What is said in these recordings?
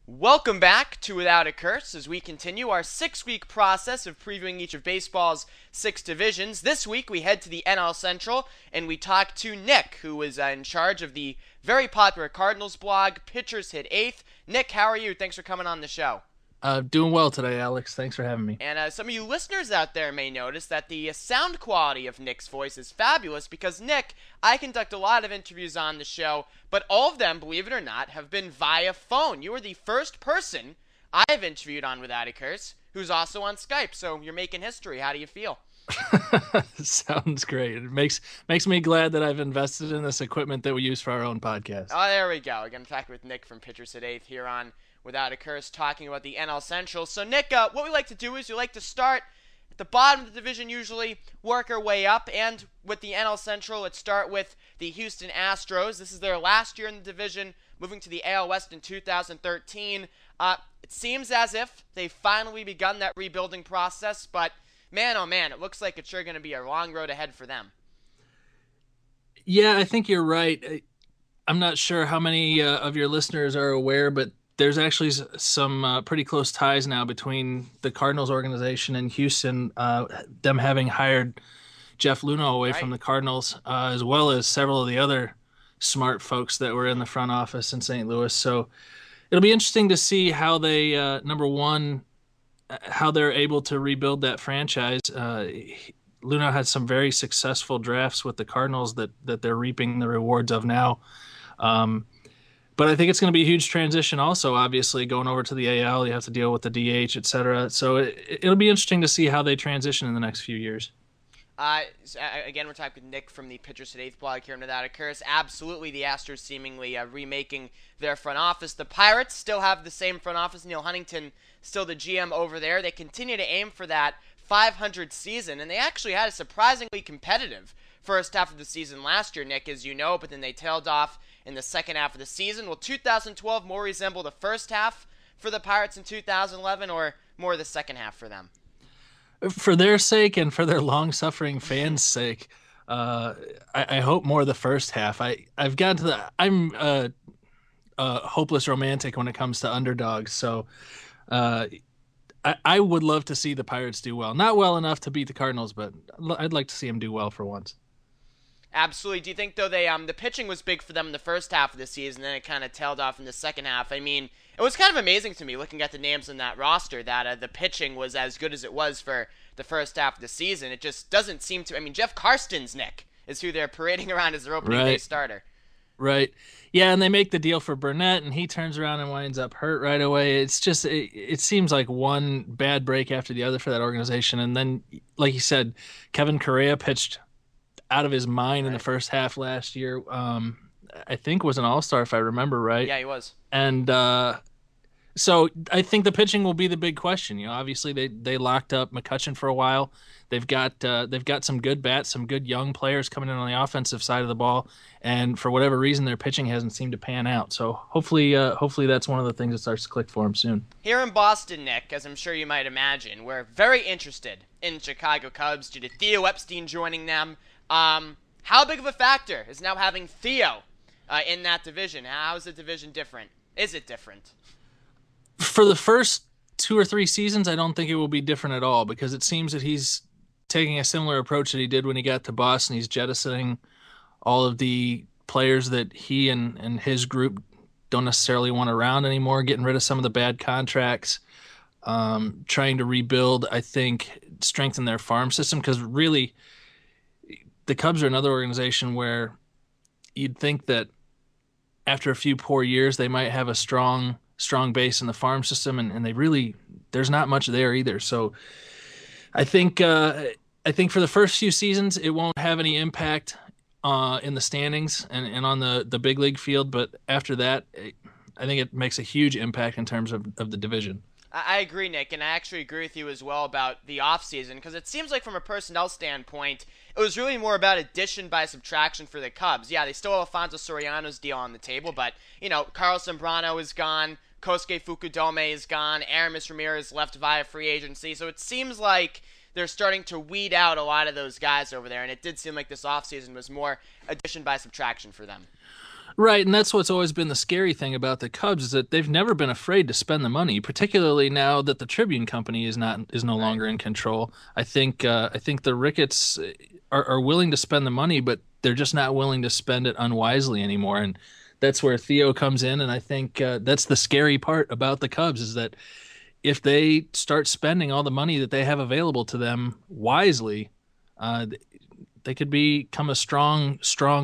Welcome back to Without a Curse as we continue our 6-week process of previewing each of baseball's 6 divisions. This week we head to the NL Central and we talk to Nick, who is in charge of the very popular Cardinals blog, Pitchers Hit 8th. Nick, how are you? Thanks for coming on the show. Doing well today, Alex. Thanks for having me. And some of you listeners out there may notice that the sound quality of Nick's voice is fabulous because, Nick, I conduct a lot of interviews on the show, but all of them, believe it or not, have been via phone. You are the first person I've interviewed on Without a Curse who's also on Skype, so you're making history. How do you feel? Sounds great. It makes me glad that I've invested in this equipment that we use for our own podcast. Oh, there we go. Again, back with Nick from Pitchers Hit 8th here on Without a Curse, talking about the NL Central. So, Nick, what we like to do is we like to start at the bottom of the division, usually work our way up. And with the NL Central, let's start with the Houston Astros. This is their last year in the division, moving to the AL West in 2013. It seems as if they've finally begun that rebuilding process, but man, oh man, it looks like it's sure going to be a long road ahead for them. Yeah, I think you're right. I'm not sure how many of your listeners are aware, but there's actually some pretty close ties now between the Cardinals organization and Houston, them having hired Jeff Luhnow away from the Cardinals, as well as several of the other smart folks that were in the front office in St. Louis. So it'll be interesting to see how they, number one, how they're able to rebuild that franchise. Luhnow had some very successful drafts with the Cardinals that they're reaping the rewards of now. But I think it's going to be a huge transition also, obviously, going over to the AL. You have to deal with the DH, et cetera. So it'll be interesting to see how they transition in the next few years. Again, we're talking with Nick from the Pitchers Hit 8th blog here on Without a Curse. Absolutely, the Astros seemingly remaking their front office. The Pirates still have the same front office. Neil Huntington still the GM over there. They continue to aim for that 500 season, and they actually had a surprisingly competitive first half of the season last year, Nick, as you know, but then they tailed off in the second half of the season. Will 2012 more resemble the first half for the Pirates in 2011 or more the second half for them? For their sake and for their long-suffering fans' sake, I hope more the first half. I'm a hopeless romantic when it comes to underdogs, so I would love to see the Pirates do well. Not well enough to beat the Cardinals, but I'd like to see them do well for once. Absolutely. Do you think, though, the pitching was big for them in the first half of the season, then it kind of tailed off in the second half? I mean, it was kind of amazing to me looking at the names in that roster that the pitching was as good as it was for the first half of the season. It just doesn't seem to. I mean, Jeff Karstens, Nick, is who they're parading around as their opening day starter. Right. Yeah, and they make the deal for Burnett, and he turns around and winds up hurt right away. It's just, it seems like one bad break after the other for that organization. And then, like you said, Kevin Correa pitched out of his mind in the first half last year. I think was an all-star if I remember right. Yeah, he was. And so I think the pitching will be the big question. You know, obviously they locked up McCutchen for a while. They've got some good bats, some good young players coming in on the offensive side of the ball, and for whatever reason their pitching hasn't seemed to pan out. So hopefully that's one of the things that starts to click for them soon. Here in Boston, Nick, as I'm sure you might imagine, we're very interested in Chicago Cubs due to Theo Epstein joining them. How big of a factor is now having Theo in that division? How is the division different? Is it different? For the first 2 or 3 seasons, I don't think it will be different at all, because it seems that he's taking a similar approach that he did when he got to Boston. He's jettisoning all of the players that he and his group don't necessarily want around anymore, getting rid of some of the bad contracts, trying to rebuild, I think, strengthen their farm system, because really the Cubs are another organization where you'd think that after a few poor years they might have a strong base in the farm system, and they really, there's not much there either. So I think for the first few seasons it won't have any impact in the standings and on the big league field, but after that I think it makes a huge impact in terms of the division. I agree, Nick, and I actually agree with you as well about the offseason, because it seems like from a personnel standpoint, it was really more about addition by subtraction for the Cubs. Yeah, they still have Alfonso Soriano's deal on the table, but, you know, Carlos Zambrano is gone, Kosuke Fukudome is gone, Aramis Ramirez left via free agency, so it seems like they're starting to weed out a lot of those guys over there, and it did seem like this offseason was more addition by subtraction for them. Right, and that's what's always been the scary thing about the Cubs is that they've never been afraid to spend the money, particularly now that the Tribune Company is no Right. longer in control. I think the Ricketts are willing to spend the money, but they're just not willing to spend it unwisely anymore, and that's where Theo comes in. And I think that's the scary part about the Cubs is that if they start spending all the money that they have available to them wisely, uh, they could become a strong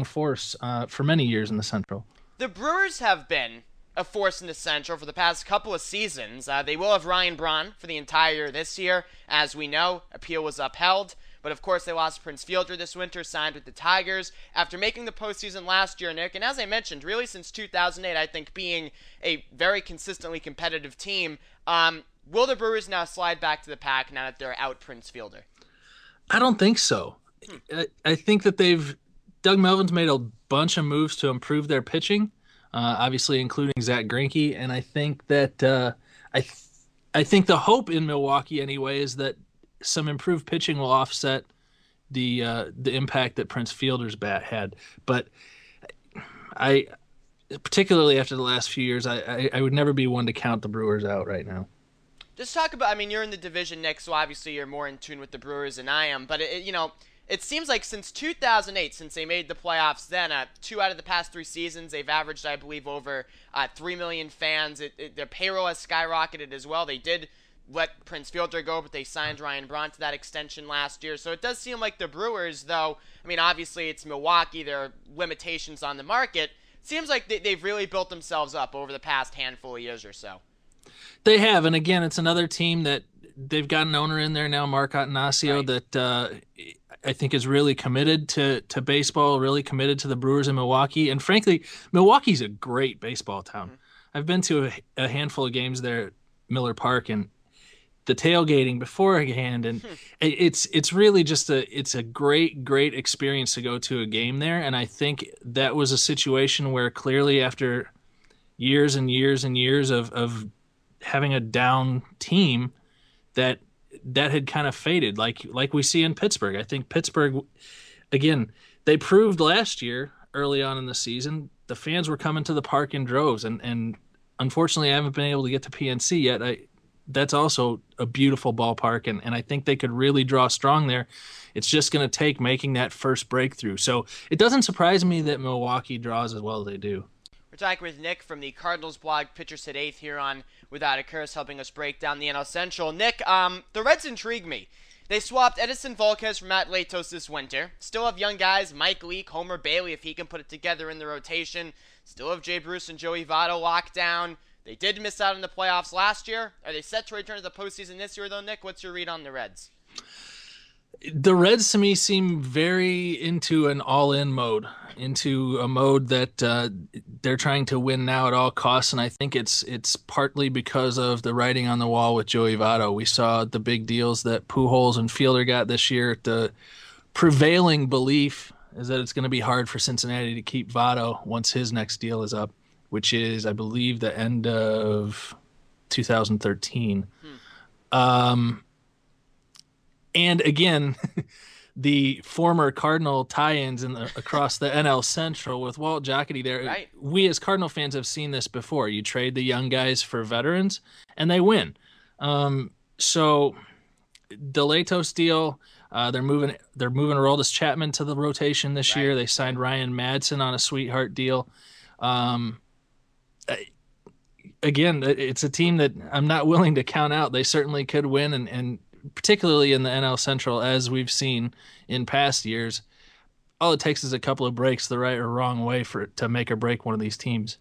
force for many years in the Central. The Brewers have been a force in the Central for the past couple of seasons. They will have Ryan Braun for the entire year this year. As we know, appeal was upheld. But of course, they lost Prince Fielder this winter, signed with the Tigers after making the postseason last year, Nick. And as I mentioned, really since 2008, I think being a very consistently competitive team. Will the Brewers now slide back to the pack now that they're out Prince Fielder? I don't think so. I think that Doug Melvin's made a bunch of moves to improve their pitching, obviously including Zach Greinke, and I think that I think the hope in Milwaukee anyway is that some improved pitching will offset the impact that Prince Fielder's bat had. But I particularly after the last few years, I would never be one to count the Brewers out right now. Just talk about, I mean, you're in the division, Nick, so obviously you're more in tune with the Brewers than I am. But, it seems like since 2008, since they made the playoffs then, 2 out of the past 3 seasons, they've averaged, I believe, over 3 million fans. Their payroll has skyrocketed as well. They did let Prince Fielder go, but they signed Ryan Braun to that extension last year. So it does seem like the Brewers, though, I mean, obviously it's Milwaukee. There are limitations on the market. It seems like they've really built themselves up over the past handful of years or so. They have, and again, it's another team that they've got an owner in there now, Mark Attanasio, Right. that I think is really committed to baseball, really committed to the Brewers in Milwaukee. And frankly, Milwaukee's a great baseball town. Mm-hmm. I've been to a handful of games there at Miller Park, and the tailgating beforehand, and it's really just it's a great experience to go to a game there. And I think that was a situation where clearly after years and years and years of having a down team, that had kind of faded, like we see in Pittsburgh. I think Pittsburgh, again, they proved last year early on in the season the fans were coming to the park in droves, and unfortunately I haven't been able to get to PNC yet. That's also a beautiful ballpark, and I think they could really draw strong there. It's just going to take making that first breakthrough. So it doesn't surprise me that Milwaukee draws as well as they do. We're talking with Nick from the Cardinals blog, Pitchers Hit Eighth, here on Without a Curse, helping us break down the NL Central. Nick, the Reds intrigue me. They swapped Edison Volquez for Matt Latos this winter. Still have young guys, Mike Leake, Homer Bailey, if he can put it together in the rotation. Still have Jay Bruce and Joey Votto locked down. They did miss out in the playoffs last year. Are they set to return to the postseason this year, though, Nick? What's your read on the Reds? The Reds to me seem very into an all-in mode, into a mode that they're trying to win now at all costs, and I think it's partly because of the writing on the wall with Joey Votto. We saw the big deals that Pujols and Fielder got this year. The prevailing belief is that it's going to be hard for Cincinnati to keep Votto once his next deal is up, which is, I believe, the end of 2013. And again, the former Cardinal tie-ins across the NL Central with Walt Jocketty there. Right. We as Cardinal fans have seen this before. You trade the young guys for veterans, and they win. So the Latos deal, they're moving Aroldis Chapman to the rotation this year. They signed Ryan Madsen on a sweetheart deal. Again, it's a team that I'm not willing to count out. They certainly could win, and particularly in the NL Central, as we've seen in past years, all it takes is a couple of breaks the right or wrong way for it to make or break one of these teams.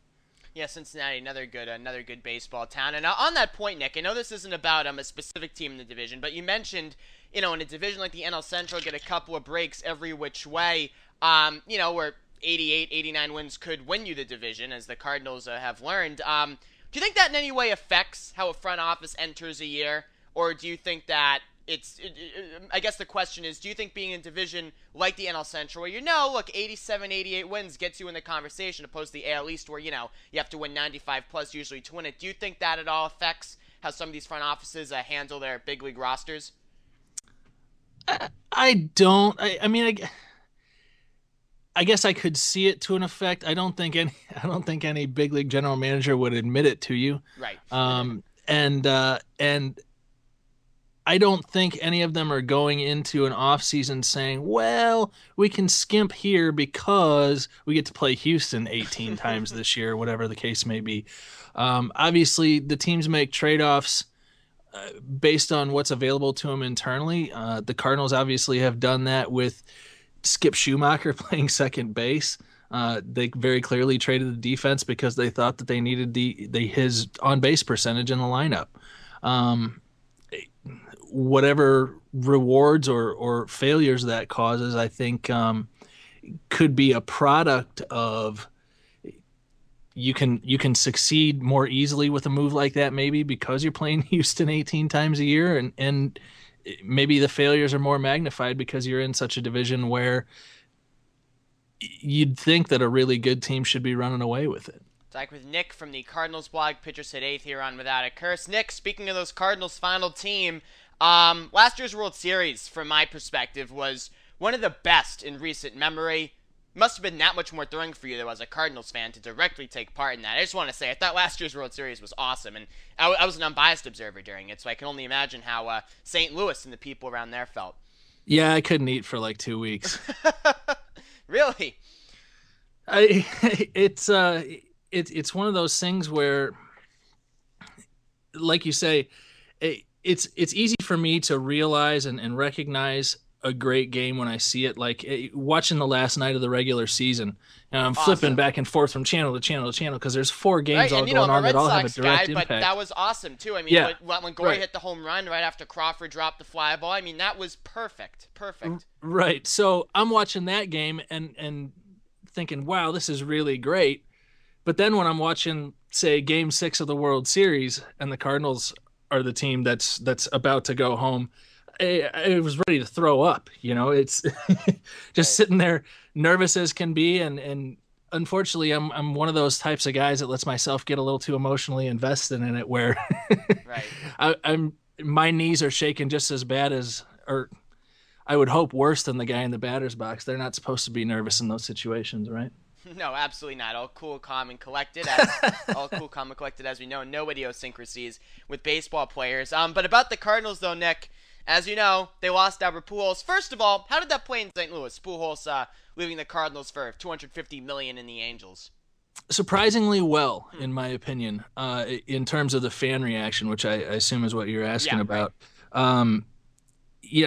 Yeah, Cincinnati, another good baseball town. And on that point, Nick, I know this isn't about a specific team in the division, but you mentioned, in a division like the NL Central, get a couple of breaks every which way. Where 88, 89 wins could win you the division, as the Cardinals have learned. Do you think that in any way affects how a front office enters a year? Or do you think that I guess the question is, do you think being in a division like the NL Central, where look, 87, 88 wins gets you in the conversation, opposed to the AL East, where, you have to win 95 plus usually to win it. Do you think that at all affects how some of these front offices handle their big league rosters? I don't. I mean, I guess I could see it to an effect. I don't think any big league general manager would admit it to you. Right. And I don't think any of them are going into an offseason saying, well, we can skimp here because we get to play Houston 18 times this year, whatever the case may be. Obviously, the teams make trade-offs based on what's available to them internally. The Cardinals obviously have done that with Skip Schumacher playing second base. They very clearly traded the defense because they thought that they needed his on-base percentage in the lineup. Whatever rewards or failures that causes, I think could be a product of you can succeed more easily with a move like that, maybe because you're playing Houston 18 times a year, and maybe the failures are more magnified because you're in such a division where you'd think that a really good team should be running away with it. Back with Nick from the Cardinals blog, Pitchers Hit 8th here on Without a Curse. Nick, speaking of those Cardinals' final team, last year's World Series, from my perspective, was one of the best in recent memory. Must have been that much more thrilling for you, though, as a Cardinals fan, to directly take part in that. I just want to say, I thought last year's World Series was awesome, and I was an unbiased observer during it, so I can only imagine how St. Louis and the people around there felt. Yeah, I couldn't eat for like 2 weeks. Really? It's one of those things where, like you say, it's easy for me to realize and recognize a great game when I see it. Like watching the last night of the regular season, and I'm flipping back and forth from channel to channel to channel because there's 4 games all going on that all have a direct impact. But that was awesome too. I mean, when Gorey hit the home run right after Crawford dropped the fly ball, I mean, that was perfect. Right. So I'm watching that game and thinking, wow, this is really great. But then when I'm watching, say, Game 6 of the World Series, and the Cardinals are the team that's about to go home, I was ready to throw up. It's just sitting there, nervous as can be, and unfortunately, I'm one of those types of guys that lets myself get a little too emotionally invested in it, where my knees are shaking just as bad as, or I would hope worse than the guy in the batter's box. They're not supposed to be nervous in those situations, right? No, absolutely not. All cool, calm, and collected. As we know, no idiosyncrasies with baseball players. But about the Cardinals, though, Nick, as you know, they lost Albert Pujols. First of all, how did that play in St. Louis? Pujols leaving the Cardinals for $250 million in the Angels. Surprisingly well, in my opinion, in terms of the fan reaction, which I assume is what you're asking about. Right.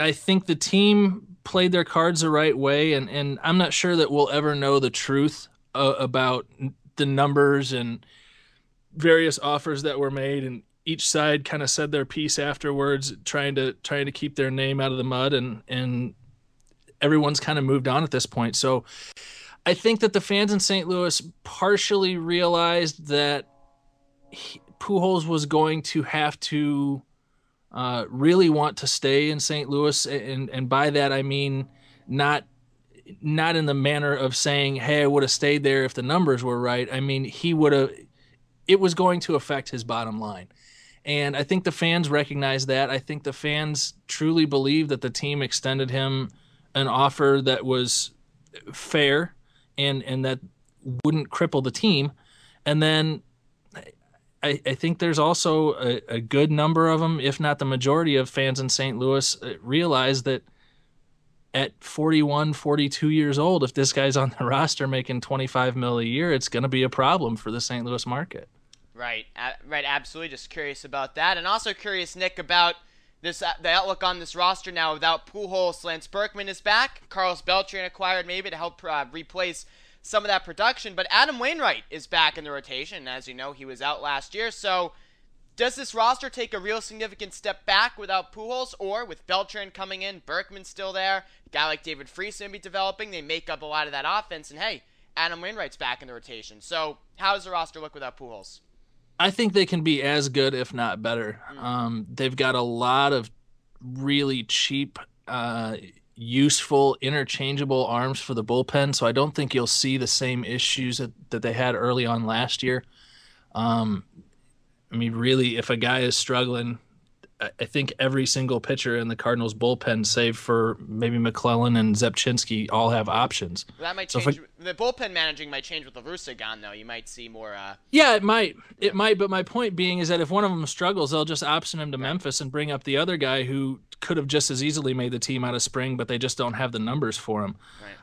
I think the team played their cards the right way, and I'm not sure that we'll ever know the truth about the numbers and various offers that were made, and each side kind of said their piece afterwards, trying to keep their name out of the mud, and everyone's kind of moved on at this point. So I think that the fans in St. Louis partially realized that Pujols was going to have to really want to stay in St. Louis, and by that I mean not in the manner of saying, hey, I would have stayed there if the numbers were right. I mean, it was going to affect his bottom line. And I think the fans recognize that. I think the fans truly believe that the team extended him an offer that was fair and that wouldn't cripple the team. And then I think there's also a good number of them, if not the majority of fans in St. Louis, realize that at 41, 42 years old, if this guy's on the roster making $25 million a year, it's going to be a problem for the St. Louis market. Right, absolutely. Just curious about that. And also curious, Nick, about this the outlook on this roster now without Pujols. Lance Berkman is back. Carlos Beltran acquired maybe to help replace some of that production. But Adam Wainwright is back in the rotation. As you know, he was out last year. So does this roster take a real significant step back without Pujols, or with Beltran coming in, Berkman still there, a guy like David Freese going to be developing, they make up a lot of that offense, and hey, Adam Wainwright's back in the rotation. So how does the roster look without Pujols? I think they can be as good, if not better. They've got a lot of really cheap, useful, interchangeable arms for the bullpen, so I don't think you'll see the same issues that they had early on last year. I mean, really, if a guy is struggling, I think every single pitcher in the Cardinals bullpen, save for maybe McClellan and Zepchinski, all have options. Well, that might change. The bullpen managing might change with LaRussa gone, though. You might see more. Yeah, it might. It might. But my point being is that if one of them struggles, they'll just option him to Memphis and bring up the other guy who could have just as easily made the team out of spring, but they just don't have the numbers for him.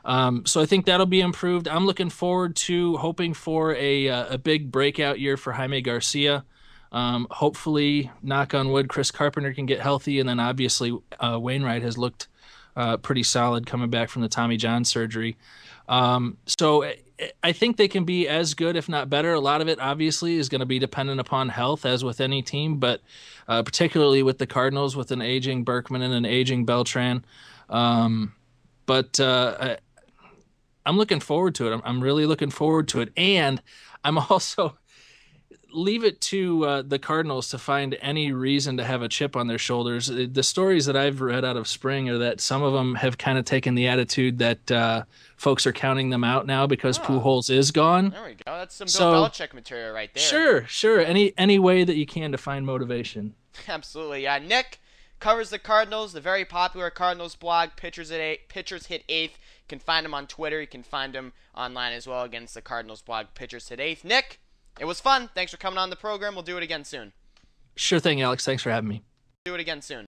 Right. So I think that'll be improved. I'm looking forward to hoping for a big breakout year for Jaime Garcia. Hopefully, knock on wood, Chris Carpenter can get healthy, and then obviously Wainwright has looked pretty solid coming back from the Tommy John surgery. So I think they can be as good, if not better. A lot of it, obviously, is going to be dependent upon health, as with any team, but particularly with the Cardinals, with an aging Berkman and an aging Beltran. But I'm looking forward to it. I'm really looking forward to it. And I'm also leave it to the Cardinals to find any reason to have a chip on their shoulders. The stories that I've read out of spring are that some of them have kind of taken the attitude that folks are counting them out now because Pujols is gone. There we go. That's some Bill Belichick material right there. Sure. Any way that you can to find motivation. Absolutely. Yeah. Nick covers the Cardinals, the very popular Cardinals blog, Pitchers Hit Eighth. You can find him on Twitter. You can find him online as well against the Cardinals blog, Pitchers Hit Eighth. Nick, it was fun. Thanks for coming on the program. We'll do it again soon. Sure thing, Alex. Thanks for having me. Do it again soon.